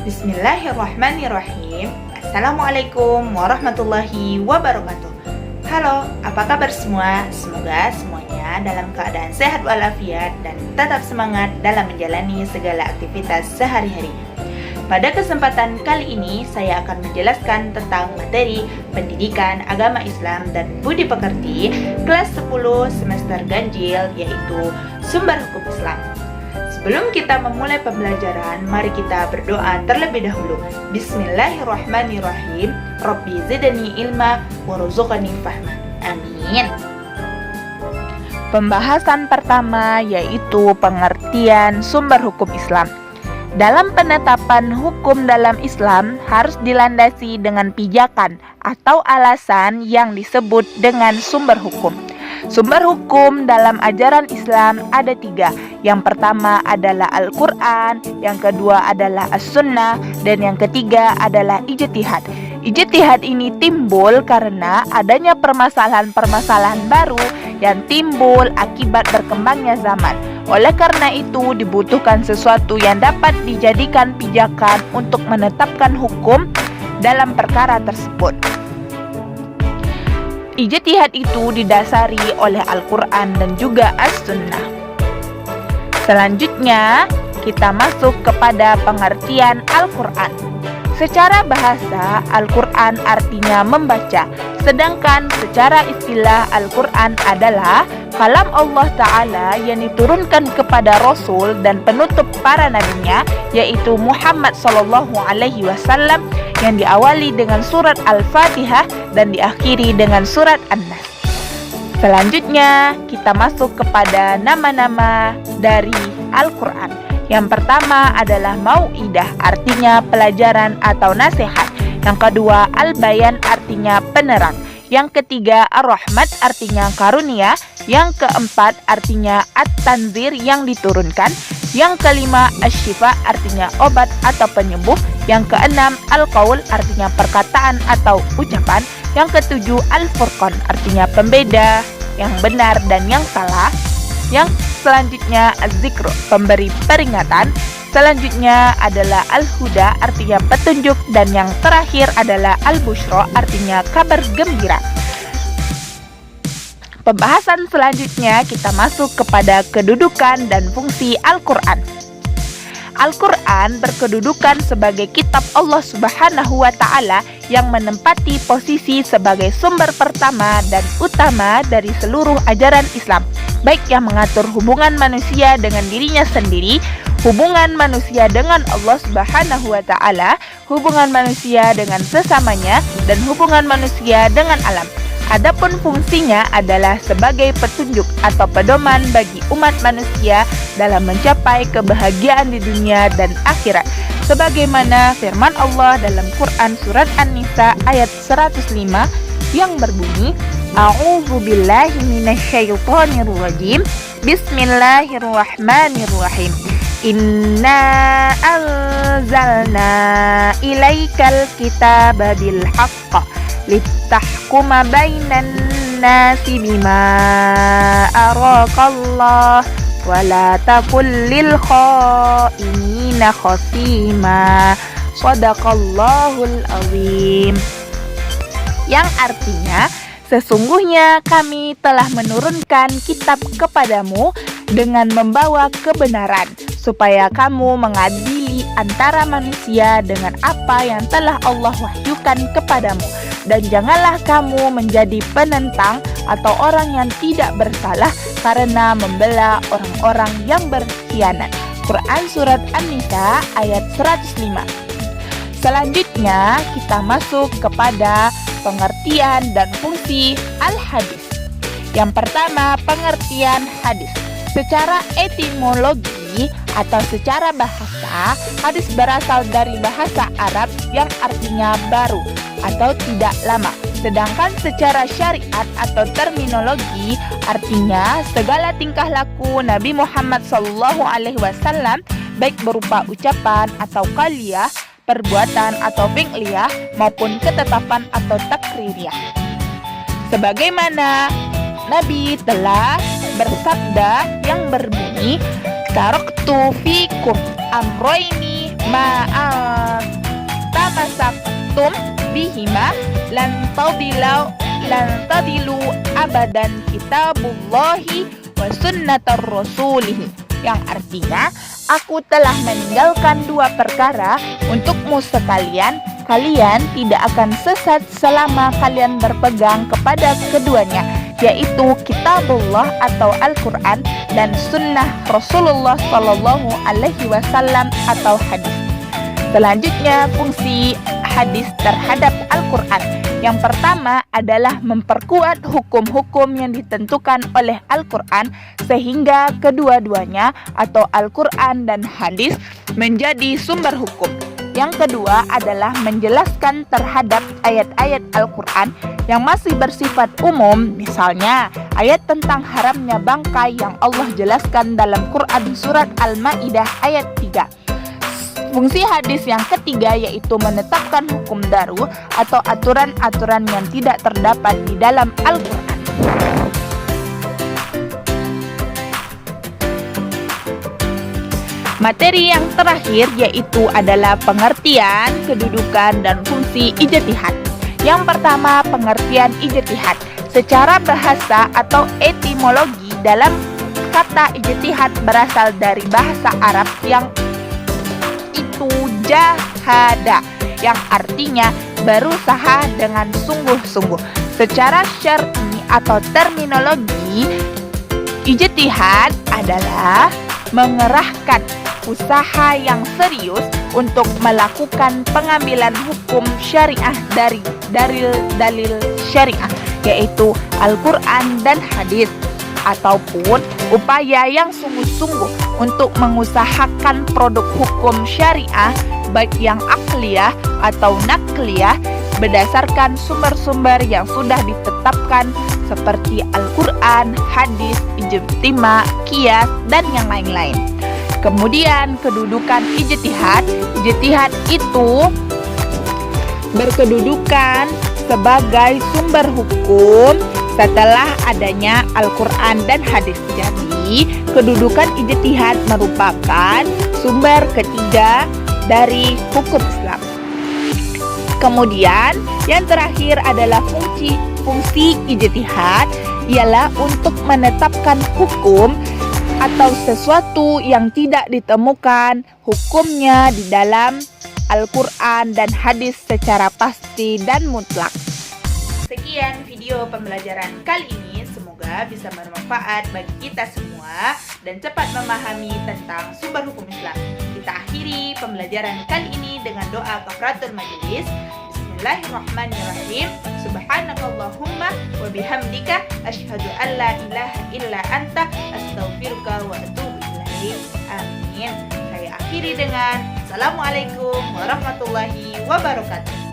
Bismillahirrahmanirrahim. Assalamualaikum warahmatullahi wabarakatuh. Halo, apa kabar semua? Semoga semuanya dalam keadaan sehat walafiat dan tetap semangat dalam menjalani segala aktivitas sehari-hari. Pada kesempatan kali ini, saya akan menjelaskan tentang materi pendidikan agama Islam dan budi pekerti kelas 10 semester ganjil, yaitu sumber hukum Islam. Sebelum kita memulai pembelajaran, mari kita berdoa terlebih dahulu. Bismillahirrahmanirrahim. Rabbi zidni ilma warzuqni fahma. Amin. Pembahasan pertama yaitu pengertian sumber hukum Islam. Dalam penetapan hukum dalam Islam harus dilandasi dengan pijakan atau alasan yang disebut dengan sumber hukum. Sumber hukum dalam ajaran Islam ada 3. Yang pertama adalah Al-Quran, yang kedua adalah As-Sunnah, dan yang ketiga adalah ijtihad. Ijtihad ini timbul karena adanya permasalahan-permasalahan baru yang timbul akibat berkembangnya zaman. Oleh karena itu dibutuhkan sesuatu yang dapat dijadikan pijakan untuk menetapkan hukum dalam perkara tersebut. Ijtihad itu didasari oleh Al-Quran dan juga As-Sunnah. Selanjutnya, kita masuk kepada pengertian Al-Quran. Secara bahasa, Al-Quran artinya membaca, sedangkan secara istilah Al-Quran adalah kalam Allah Ta'ala yang diturunkan kepada Rasul dan penutup para nabinya, yaitu Muhammad SAW, yang diawali dengan surat Al-Fatihah dan diakhiri dengan surat An-Nas. Selanjutnya, kita masuk kepada nama-nama dari Al-Quran. Yang pertama adalah Mau'idah, artinya pelajaran atau nasihat. Yang kedua, Al-Bayan, artinya penerang. Yang ketiga, Ar-Rahmat, artinya karunia. Yang keempat, artinya At-Tanzir, yang diturunkan. Yang kelima, Asy-Syifa, artinya obat atau penyembuh. Yang keenam, Al-Qaul, artinya perkataan atau ucapan. Yang ketujuh, Al-Furqan, artinya pembeda yang benar dan yang salah. Yang selanjutnya, Az-Zikr, pemberi peringatan. Selanjutnya adalah Al-Huda, artinya petunjuk. Dan yang terakhir adalah Al-Busyra, artinya kabar gembira. Pembahasan selanjutnya kita masuk kepada kedudukan dan fungsi Al-Quran. Al-Quran berkedudukan sebagai kitab Allah Subhanahu wa Ta'ala yang menempati posisi sebagai sumber pertama dan utama dari seluruh ajaran Islam, baik yang mengatur hubungan manusia dengan dirinya sendiri, hubungan manusia dengan Allah Subhanahu wa Ta'ala, hubungan manusia dengan sesamanya, dan hubungan manusia dengan alam. Adapun fungsinya adalah sebagai petunjuk atau pedoman bagi umat manusia dalam mencapai kebahagiaan di dunia dan akhirat. Sebagaimana firman Allah dalam Quran surat An-Nisa ayat 105 yang berbunyi, A'udzu billahi minasyaitonir rajim. Bismillahirrahmanirrahim. Inna anzalna ilaikal kitaba bil haqq litahkuma bainan nasi bima arakallah wa la takul lil khainina khasima. Shadaqallahul azim. Yang artinya, sesungguhnya kami telah menurunkan kitab kepadamu dengan membawa kebenaran, supaya kamu mengadili antara manusia dengan apa yang telah Allah wahyukan kepadamu. Dan janganlah kamu menjadi penentang atau orang yang tidak bersalah karena membela orang-orang yang berkhianat. Quran Surat An-Nisa ayat 105. Selanjutnya kita masuk kepada pengertian dan fungsi Al-Hadis. Yang pertama, pengertian hadis. Secara etimologi atau secara bahasa, hadis berasal dari bahasa Arab yang artinya baru atau tidak lama. Sedangkan secara syariat atau terminologi artinya segala tingkah laku Nabi Muhammad SAW, baik berupa ucapan atau qauliyah, perbuatan atau fi'liyah, maupun ketetapan atau takririah. Sebagaimana Nabi telah bersabda yang berbunyi, taraktu fikum amroini ma bihima lan tadilu abadan kitabullahi wa sunnatar rasulih, yang artinya aku telah meninggalkan dua perkara untukmu sekalian, kalian tidak akan sesat selama kalian berpegang kepada keduanya, yaitu kitabullah atau Al-Quran dan sunnah Rasulullah Sallallahu Alaihi Wasallam atau hadis. Selanjutnya, fungsi hadis terhadap Al-Quran. Yang pertama adalah memperkuat hukum-hukum yang ditentukan oleh Al-Quran sehingga kedua-duanya atau Al-Quran dan hadis menjadi sumber hukum. Yang kedua adalah menjelaskan terhadap ayat-ayat Al-Quran yang masih bersifat umum, misalnya ayat tentang haramnya bangkai yang Allah jelaskan dalam Quran surat Al-Ma'idah ayat 3. Fungsi hadis yang ketiga yaitu menetapkan hukum baru atau aturan-aturan yang tidak terdapat di dalam Al-Quran. Materi yang terakhir yaitu adalah pengertian, kedudukan, dan fungsi ijtihad. Yang pertama, pengertian ijtihad. Secara bahasa atau etimologi, dalam kata ijtihad berasal dari bahasa Arab yang itu jahada, yang artinya berusaha dengan sungguh-sungguh. Secara syar'i atau terminologi, ijtihad adalah mengerahkan usaha yang serius untuk melakukan pengambilan hukum syariah dari dalil syariah, yaitu Al-Quran dan hadis, ataupun upaya yang sungguh-sungguh untuk mengusahakan produk hukum syariah baik yang akliyah atau nakliyah berdasarkan sumber-sumber yang sudah ditetapkan seperti Al-Quran, hadis, ijtima, qiyas, dan yang lain-lain. Kemudian kedudukan ijtihad. Ijtihad itu berkedudukan sebagai sumber hukum setelah adanya Al-Quran dan hadis. Jadi, kedudukan ijtihad merupakan sumber ketiga dari hukum Islam. Kemudian, yang terakhir adalah fungsi ijtihad ialah untuk menetapkan hukum atau sesuatu yang tidak ditemukan hukumnya di dalam Al-Quran dan hadis secara pasti dan mutlak. Sekian video pembelajaran kali ini, semoga bisa bermanfaat bagi kita semua dan cepat memahami tentang sumber hukum Islam. Kita akhiri pembelajaran kali ini dengan doa kafaratul majelis. Bismillahirrahmanirrahim. Subhanakallahumma wa bihamdika asyhadu an la ilaha illa anta astaghfiruka wa atubu ilaik. Amin. Saya akhiri dengan Assalamualaikum warahmatullahi wabarakatuh.